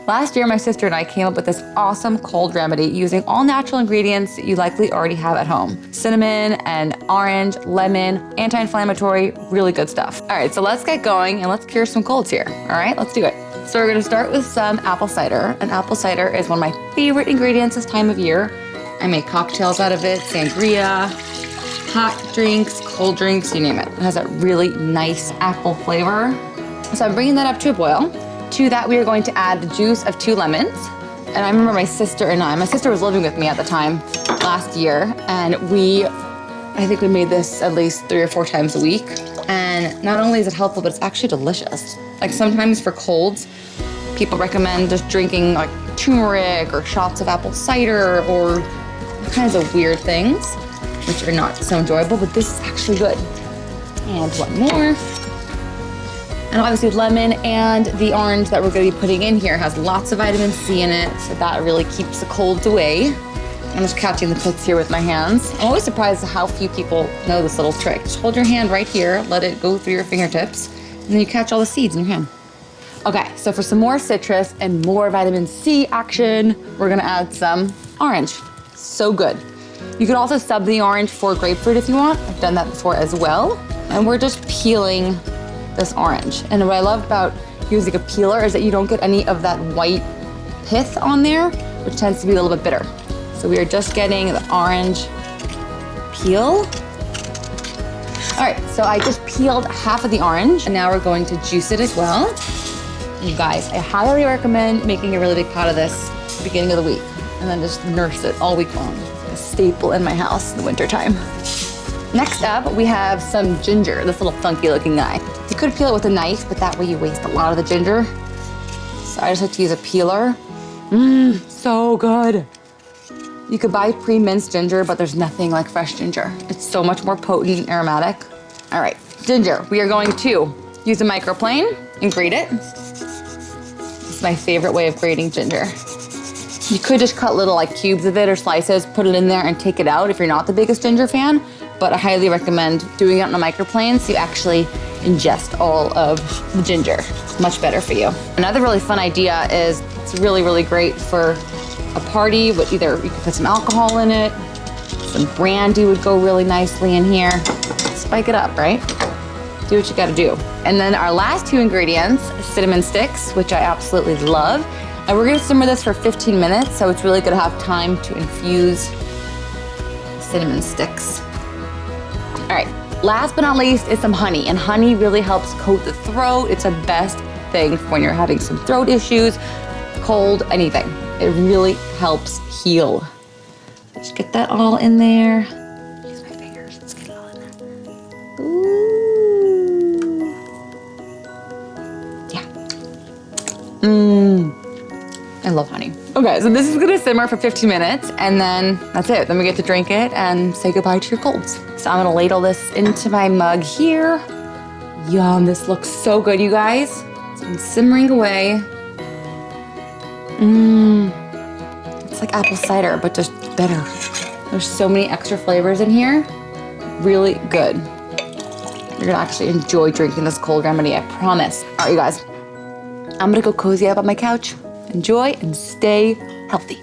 Last year, my sister and I came up with this awesome cold remedy using all natural ingredients that you likely already have at home. Cinnamon and orange, lemon, anti-inflammatory, really good stuff. All right, so let's get going and let's cure some colds here. All right, let's do it. So we're gonna start with some apple cider. And apple cider is one of my favorite ingredients this time of year. I make cocktails out of it, sangria, hot drinks, cold drinks, you name it. It has that really nice apple flavor. So I'm bringing that up to a boil. To that, we are going to add the juice of 2 lemons. And I remember my sister was living with me at the time last year, and I think we made this at least 3 or 4 times a week. And not only is it helpful, but it's actually delicious. Like sometimes for colds, people recommend just drinking like turmeric or shots of apple cider or kinds of weird things, which are not so enjoyable, but this is actually good. And one more. And obviously lemon and the orange that we're gonna be putting in here has lots of vitamin C in it, so that really keeps the colds away. I'm just catching the pits here with my hands. I'm always surprised at how few people know this little trick. Just hold your hand right here, let it go through your fingertips, and then you catch all the seeds in your hand. Okay, so for some more citrus and more vitamin C action, we're gonna add some orange. So good. You could also sub the orange for grapefruit if you want. I've done that before as well. And we're just peeling this orange. And what I love about using a peeler is that you don't get any of that white pith on there, which tends to be a little bit bitter. So we are just getting the orange peel. All right, so I just peeled half of the orange, and now we're going to juice it as well. You guys, I highly recommend making a really big pot of this at the beginning of the week, and then just nurse it all week long. It's a staple in my house in the wintertime. Next up, we have some ginger, this little funky looking guy. You could peel it with a knife, but that way you waste a lot of the ginger. So I just like to use a peeler. So good. You could buy pre-minced ginger, but there's nothing like fresh ginger. It's so much more potent and aromatic. All right, ginger. We are going to use a microplane and grate it. It's my favorite way of grating ginger. You could just cut little like cubes of it or slices, put it in there and take it out if you're not the biggest ginger fan, but I highly recommend doing it on a microplane so you actually ingest all of the ginger. It's much better for you. Another really fun idea is it's really, really great for a party, but either you could put some alcohol in it, some brandy would go really nicely in here. Spike it up, right? Do what you gotta do. And then our last 2 ingredients, cinnamon sticks, which I absolutely love. And we're gonna simmer this for 15 minutes, so it's really gonna have time to infuse cinnamon sticks. All right, last but not least is some honey, and honey really helps coat the throat. It's the best thing when you're having some throat issues, cold, anything. It really helps heal. Just get that all in there. Use my fingers, let's get it all in there. Ooh. Yeah. I love honey. Okay, so this is gonna simmer for 15 minutes and then that's it. Then we get to drink it and say goodbye to your colds. So I'm gonna ladle this into my mug here. Yum, this looks so good, you guys. It's been simmering away. It's like apple cider, but just better. There's so many extra flavors in here. Really good. You're gonna actually enjoy drinking this cold remedy, I promise. All right, you guys, I'm gonna go cozy up on my couch. Enjoy and stay healthy.